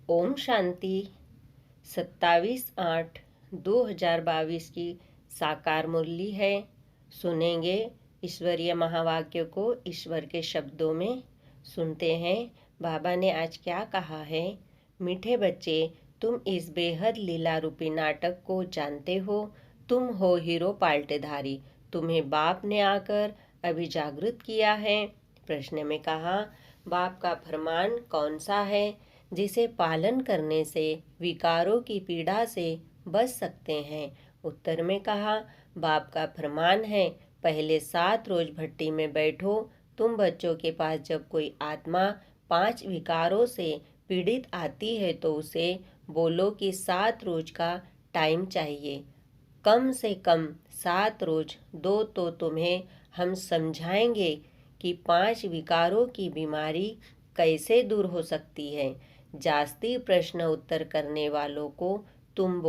ओम शांति। 27/8/2022 की साकार मुरली है। सुनेंगे ईश्वरीय महावाक्य को ईश्वर के शब्दों में। सुनते हैं बाबा ने आज क्या कहा है। मीठे बच्चे, तुम इस बेहद लीला रूपी नाटक को जानते हो। तुम हो हीरो पाल्टेधारी। तुम्हें बाप ने आकर अभी जागृत किया है। प्रश्न में कहा, बाप का फरमान कौन सा है जिसे पालन करने से विकारों की पीड़ा से बच सकते हैं। उत्तर में कहा, बाप का फरमान है, पहले 7 रोज भट्टी में बैठो। तुम बच्चों के पास जब कोई आत्मा 5 विकारों से पीड़ित आती है तो उसे बोलो कि 7 रोज का टाइम चाहिए, कम से कम 7 रोज दो तो तुम्हें हम समझाएंगे कि 5 विकारों की बीमारी कैसे दूर हो सकती है। जास्ती प्रश्न उत्तर करने वालों को तुम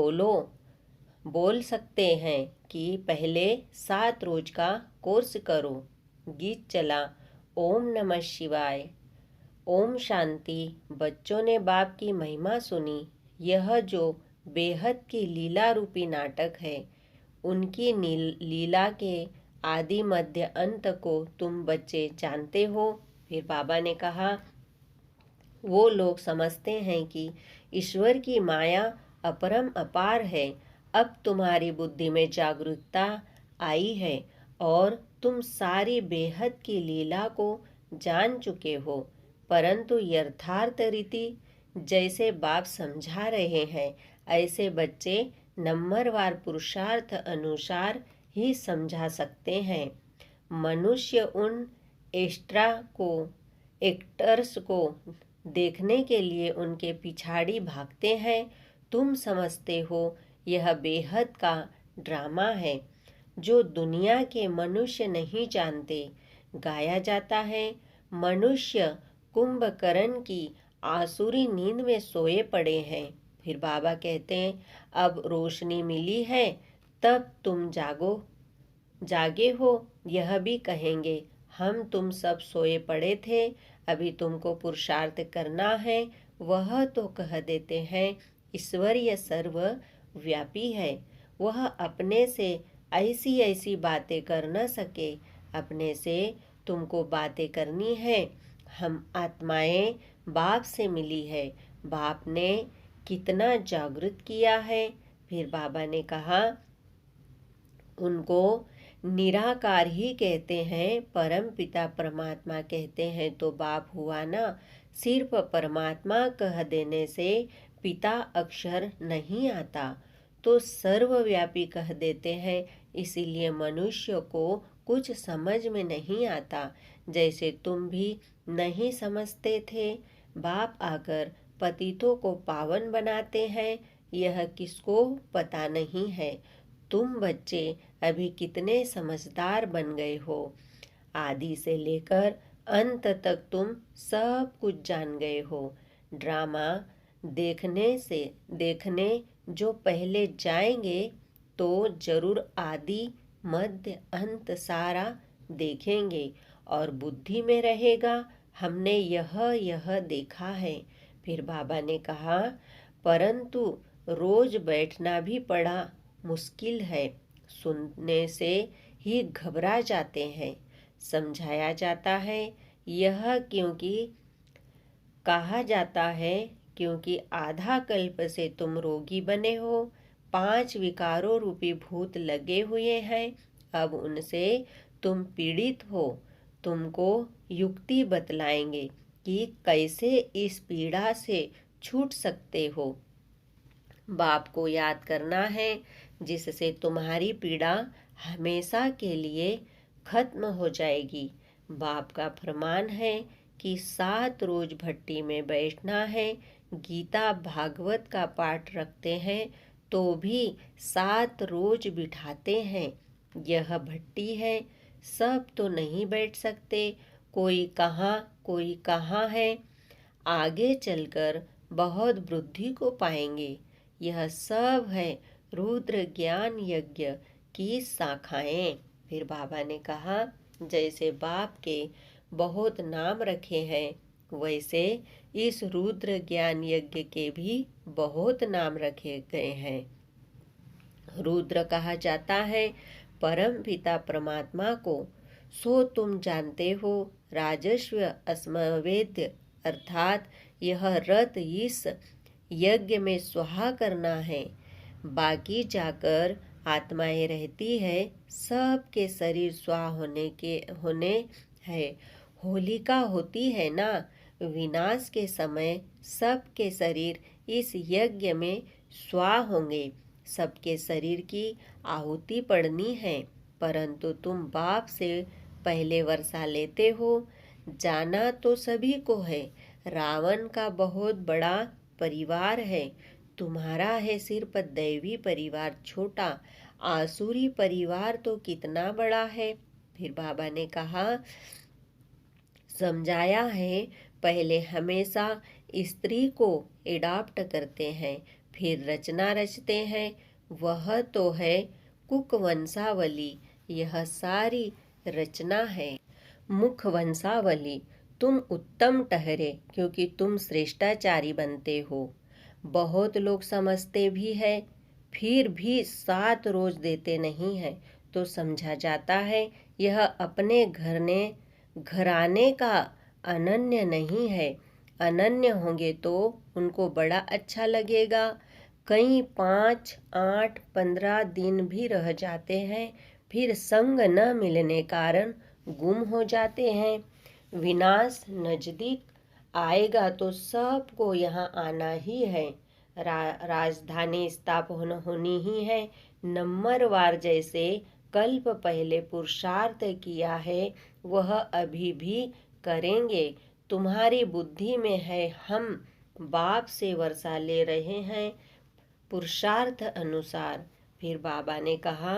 बोल सकते हैं कि पहले 7 रोज का कोर्स करो। गीत चला। ओम नमः शिवाय। ओम शांति। बच्चों ने बाप की महिमा सुनी। यह जो बेहद की लीला रूपी नाटक है, उनकी लीला के आदि मध्य अंत को तुम बच्चे जानते हो। फिर बाबा ने कहा, वो लोग समझते हैं कि ईश्वर की माया अपरम अपार है। अब तुम्हारी बुद्धि में जागरूकता आई है और तुम सारी बेहद की लीला को जान चुके हो, परंतु यथार्थ रीति जैसे बाप समझा रहे हैं ऐसे बच्चे नंबरवार पुरुषार्थ अनुसार ही समझा सकते हैं। मनुष्य उन एक्टर्स को देखने के लिए उनके पिछाड़ी भागते हैं। तुम समझते हो यह बेहद का ड्रामा है जो दुनिया के मनुष्य नहीं जानते। गाया जाता है, मनुष्य कुंभकर्ण की आसुरी नींद में सोए पड़े हैं। फिर बाबा कहते हैं, अब रोशनी मिली है तब तुम जागे हो। यह भी कहेंगे, हम तुम सब सोए पड़े थे, अभी तुमको पुरुषार्थ करना है। वह तो कह देते हैं, ईश्वरीय सर्वव्यापी है, वह अपने से ऐसी ऐसी बातें कर न सके। अपने से तुमको बातें करनी है। हम आत्माएं बाप से मिली है। बाप ने कितना जागृत किया है। फिर बाबा ने कहा, उनको निराकार ही कहते हैं, परम पिता परमात्मा कहते हैं तो बाप हुआ ना। सिर्फ परमात्मा कह देने से पिता अक्षर नहीं आता, तो सर्वव्यापी कह देते हैं, इसीलिए मनुष्य को कुछ समझ में नहीं आता। जैसे तुम भी नहीं समझते थे, बाप आकर पतितों को पावन बनाते हैं, यह किसको पता नहीं है। तुम बच्चे अभी कितने समझदार बन गए हो। आदि से लेकर अंत तक तुम सब कुछ जान गए हो। ड्रामा देखने जो पहले जाएंगे तो जरूर आदि मध्य अंत सारा देखेंगे और बुद्धि में रहेगा, हमने यह देखा है। फिर बाबा ने कहा, परंतु रोज बैठना भी बड़ा मुश्किल है। सुनने से ही घबरा जाते हैं। समझाया जाता है, यह क्योंकि कहा जाता है क्योंकि आधा कल्प से तुम रोगी बने हो। 5 विकारों रूपी भूत लगे हुए हैं। अब उनसे तुम पीड़ित हो। तुमको युक्ति बतलाएंगे कि कैसे इस पीड़ा से छूट सकते हो। बाप को याद करना है, जिससे तुम्हारी पीड़ा हमेशा के लिए खत्म हो जाएगी। बाप का फरमान है कि 7 रोज भट्टी में बैठना है। गीता भागवत का पाठ रखते हैं तो भी 7 रोज बिठाते हैं। यह भट्टी है, सब तो नहीं बैठ सकते। कोई कहाँ है। आगे चलकर बहुत वृद्धि को पाएंगे। यह सब है रुद्र ज्ञान यज्ञ की शाखाएं। फिर बाबा ने कहा, जैसे बाप के बहुत नाम रखे हैं, वैसे इस रुद्र ज्ञान यज्ञ के भी बहुत नाम रखे गए हैं। रुद्र कहा जाता है परम पिता परमात्मा को। सो तुम जानते हो राजस्व अस्मवेद अर्थात यह रथ इस यज्ञ में स्वाहा करना है। बाकी जाकर आत्माएं रहती है, सबके शरीर स्वाहा होने है। होलिका होती है ना, विनाश के समय सबके शरीर इस यज्ञ में स्वाहा होंगे। सबके शरीर की आहुति पड़नी है, परंतु तुम बाप से पहले वर्षा लेते हो। जाना तो सभी को है, रावण का बहुत बड़ा परिवार है, तुम्हारा है सिर्फ दैवी परिवार छोटा, आसुरी परिवार तो कितना बड़ा है। फिर बाबा ने कहा, समझाया है, पहले हमेशा स्त्री को एडॉप्ट करते हैं, फिर रचना रचते हैं, वह तो है कुक वंशावली। यह सारी रचना है। मुख वंशावली तुम उत्तम ठहरे क्योंकि तुम श्रेष्ठाचारी बनते हो। बहुत लोग समझते भी है, फिर भी 7 रोज देते नहीं है तो समझा जाता है यह अपने घराने का अनन्य नहीं है। अनन्य होंगे तो उनको बड़ा अच्छा लगेगा। कई 5, 8, 15 दिन भी रह जाते हैं, फिर संग न मिलने कारण गुम हो जाते हैं। विनाश नजदीक आएगा तो सबको यहाँ आना ही है। राजधानी स्थापना होनी ही है। नंबरवार जैसे कल्प पहले पुरुषार्थ किया है वह अभी भी करेंगे। तुम्हारी बुद्धि में है हम बाप से वर्षा ले रहे हैं पुरुषार्थ अनुसार। फिर बाबा ने कहा,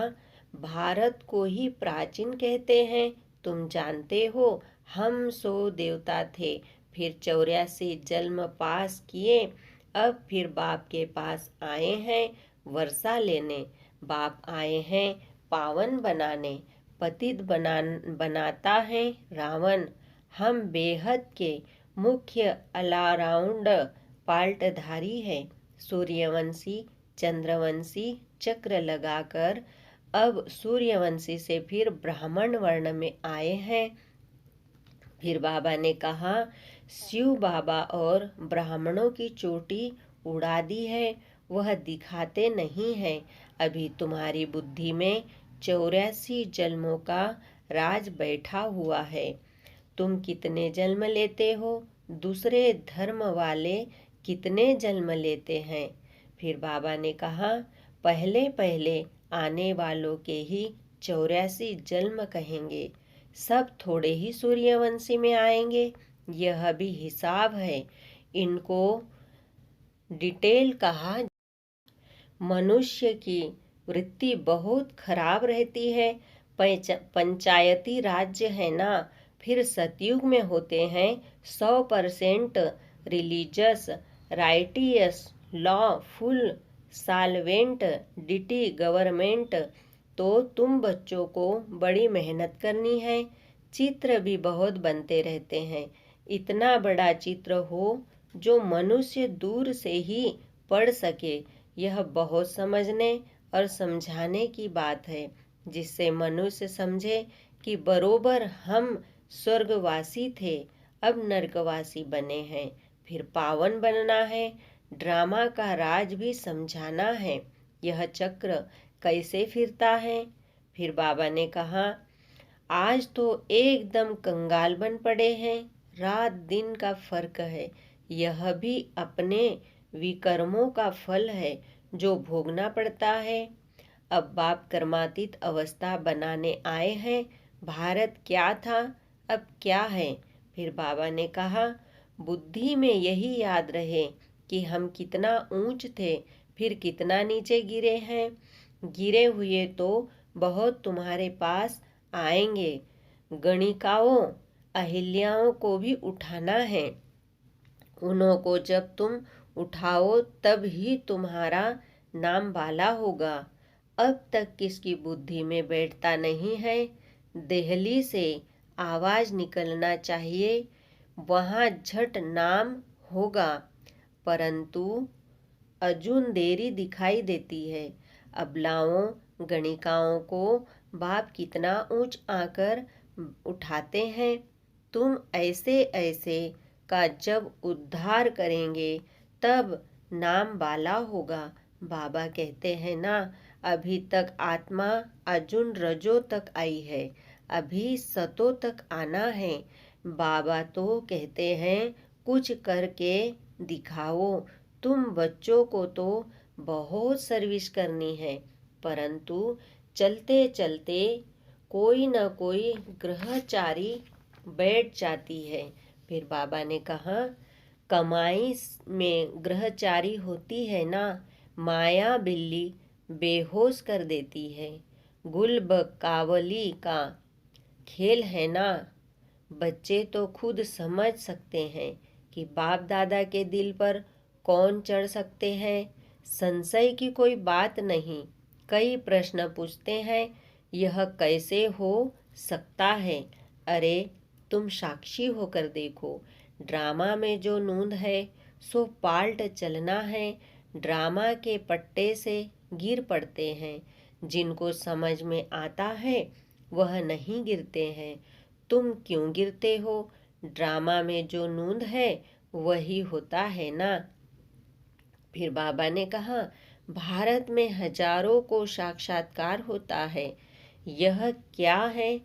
भारत को ही प्राचीन कहते हैं, तुम जानते हो हम 100 देवता थे, फिर 84 जन्म पास किए, अब फिर बाप के पास आए हैं वर्षा लेने। बाप आए हैं पावन बनाने, पतित बनाता है रावण। हम बेहद के मुख्य ऑलराउंड पाल्टधारी है। सूर्यवंशी चंद्रवंशी चक्र लगाकर अब सूर्यवंशी से फिर ब्राह्मण वर्ण में आए हैं। फिर बाबा ने कहा, शिव बाबा और ब्राह्मणों की चोटी उड़ा दी है, वह दिखाते नहीं है। अभी तुम्हारी बुद्धि में 84 जन्मों का राज बैठा हुआ है। तुम कितने जन्म लेते हो, दूसरे धर्म वाले कितने जन्म लेते हैं। फिर बाबा ने कहा, पहले पहले आने वालों के ही 84 जन्म कहेंगे, सब थोड़े ही सूर्यवंशी में आएंगे। यह भी हिसाब है, इनको डिटेल कहा। मनुष्य की वृत्ति बहुत खराब रहती है। पंचायती राज्य है ना, फिर सतयुग में होते हैं 100% religious righteous lawful solvent deity government. तो तुम बच्चों को बड़ी मेहनत करनी है। चित्र भी बहुत बनते रहते हैं, इतना बड़ा चित्र हो जो मनुष्य दूर से ही पढ़ सके। यह बहुत समझने और समझाने की बात है, जिससे मनुष्य समझे कि बरोबर हम स्वर्गवासी थे, अब नरकवासी बने हैं, फिर पावन बनना है। ड्रामा का राज भी समझाना है, यह चक्र कैसे फिरता है। फिर बाबा ने कहा, आज तो एकदम कंगाल बन पड़े हैं, रात दिन का फर्क है। यह भी अपने विकर्मों का फल है जो भोगना पड़ता है। अब बाप कर्मातीत अवस्था बनाने आए हैं। भारत क्या था, अब क्या है। फिर बाबा ने कहा, बुद्धि में यही याद रहे कि हम कितना ऊंच थे, फिर कितना नीचे गिरे हैं। गिरे हुए तो बहुत तुम्हारे पास आएंगे। गणिकाओं अहिल्याओं को भी उठाना है। उन्हों को जब तुम उठाओ तब ही तुम्हारा नाम वाला होगा। अब तक किसकी बुद्धि में बैठता नहीं है। देहली से आवाज निकलना चाहिए, वहाँ झट नाम होगा, परंतु अजून देरी दिखाई देती है। अबलाओं गणिकाओं को बाप कितना ऊंच आकर उठाते हैं। तुम ऐसे ऐसे का जब उद्धार करेंगे तब नाम बाला होगा। बाबा कहते हैं ना, अभी तक आत्मा अजून रजो तक आई है, अभी सतो तक आना है। बाबा तो कहते हैं कुछ करके दिखाओ। तुम बच्चों को तो बहुत सर्विस करनी है, परंतु चलते चलते कोई न कोई ग्रहचारी बैठ जाती है। फिर बाबा ने कहा, कमाई में ग्रहचारी होती है ना, माया बिल्ली बेहोश कर देती है। गुलबकावली का खेल है ना। बच्चे तो खुद समझ सकते हैं कि बाप दादा के दिल पर कौन चढ़ सकते हैं। संशय की कोई बात नहीं। कई प्रश्न पूछते हैं, यह कैसे हो सकता है? अरे तुम साक्षी होकर देखो। ड्रामा में जो नूंद है सो पाल्ट चलना है। ड्रामा के पट्टे से गिर पड़ते हैं। जिनको समझ में आता है वह नहीं गिरते हैं। तुम क्यों गिरते हो? ड्रामा में जो नूंद है वही होता है ना। फिर बाबा ने कहा, भारत में हजारों को साक्षात्कार होता है। यह क्या है?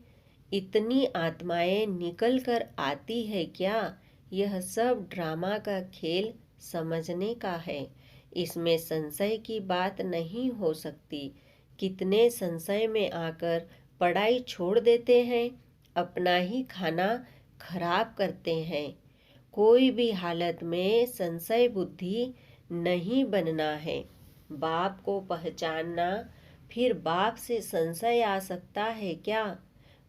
इतनी आत्माएं निकल कर आती है क्या? यह सब ड्रामा का खेल समझने का है। इसमें संशय की बात नहीं हो सकती। कितने संशय में आकर पढ़ाई छोड़ देते हैं, अपना ही खाना खराब करते हैं। कोई भी हालत में संशय बुद्धि नहीं बनना है। बाप को पहचानना, फिर बाप से संशय आ सकता है क्या?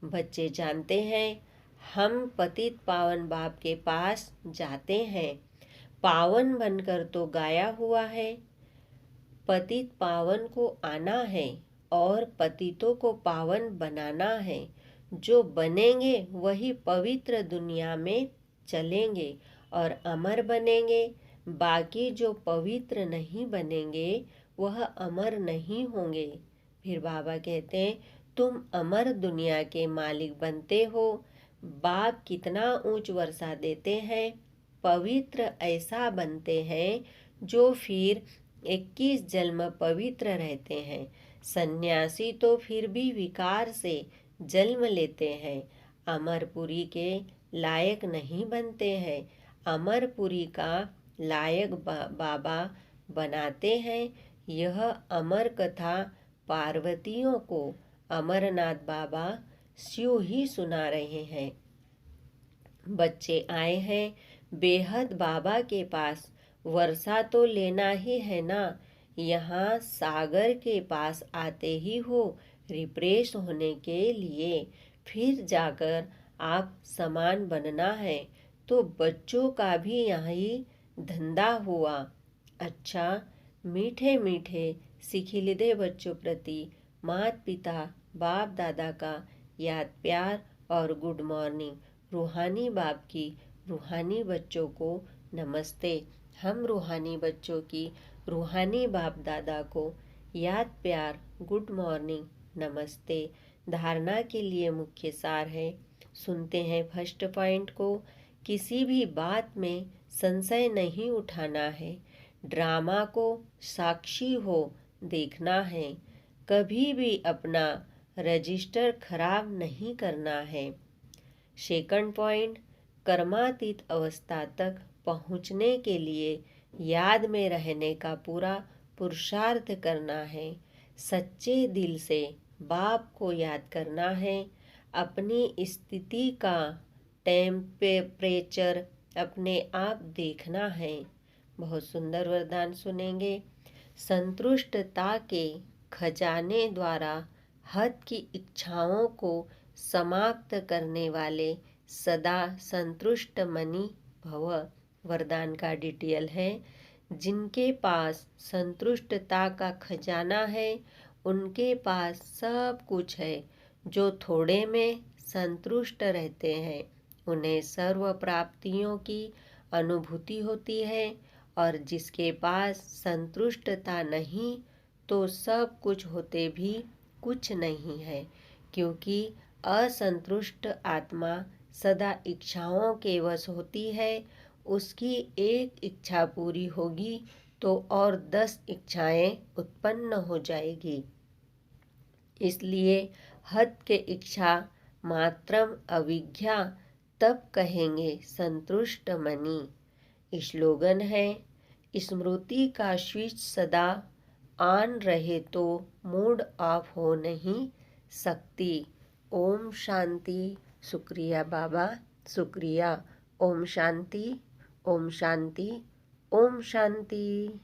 बच्चे जानते हैं, हम पतित पावन बाप के पास जाते हैं। पावन बनकर तो गाया हुआ है। पतित पावन को आना है और पतितों को पावन बनाना है। जो बनेंगे वही पवित्र दुनिया में चलेंगे और अमर बनेंगे। बाकी जो पवित्र नहीं बनेंगे वह अमर नहीं होंगे। फिर बाबा कहते हैं, तुम अमर दुनिया के मालिक बनते हो। बाप कितना ऊंच वर्षा देते हैं। पवित्र ऐसा बनते हैं जो फिर 21 जन्म पवित्र रहते हैं। सन्यासी तो फिर भी विकार से जन्म लेते हैं, अमरपुरी के लायक नहीं बनते हैं। अमरपुरी का लायक बाबा बनाते हैं। यह अमर कथा पार्वतियों को अमरनाथ बाबा स्यों ही सुना रहे हैं। बच्चे आए हैं बेहद बाबा के पास, वर्षा तो लेना ही है ना। यहाँ सागर के पास आते ही हो रिफ्रेश होने के लिए, फिर जाकर आप समान बनना है। तो बच्चों का भी यही धंधा हुआ। अच्छा, मीठे मीठे सिखिलिदे बच्चों प्रति माता पिता बाप दादा का याद प्यार और गुड मॉर्निंग। रूहानी बाप की रूहानी बच्चों को नमस्ते। हम रूहानी बच्चों की रूहानी बाप दादा को याद प्यार गुड मॉर्निंग नमस्ते। धारणा के लिए मुख्य सार है। सुनते हैं फर्स्ट पॉइंट को। किसी भी बात में संशय नहीं उठाना है। ड्रामा को साक्षी हो देखना है। कभी भी अपना रजिस्टर खराब नहीं करना है। सेकंड पॉइंट, कर्मातीत अवस्था तक पहुंचने के लिए याद में रहने का पूरा पुरुषार्थ करना है। सच्चे दिल से बाप को याद करना है। अपनी स्थिति का टेम्परेचर अपने आप देखना है। बहुत सुंदर वरदान सुनेंगे। संतुष्टता के खजाने द्वारा हद की इच्छाओं को समाप्त करने वाले सदा संतुष्ट मनी भव। वरदान का डिटेल है। जिनके पास संतुष्टता का खजाना है उनके पास सब कुछ है। जो थोड़े में संतुष्ट रहते हैं उन्हें सर्व प्राप्तियों की अनुभूति होती है, और जिसके पास संतुष्टता नहीं तो सब कुछ होते भी कुछ नहीं है, क्योंकि असंतुष्ट आत्मा सदा इच्छाओं के वश होती है। उसकी एक इच्छा पूरी होगी तो और 10 इच्छाएं उत्पन्न हो जाएगी। इसलिए हद के इच्छा मात्रम अविज्ञा तब कहेंगे संतुष्ट मनी। स्लोगन है, स्मृति का स्विच सदा ऑन रहे तो मूड ऑफ हो नहीं सकती। ओम शांति। शुक्रिया बाबा, शुक्रिया। ओम शांति, ओम शांति, ओम शांति।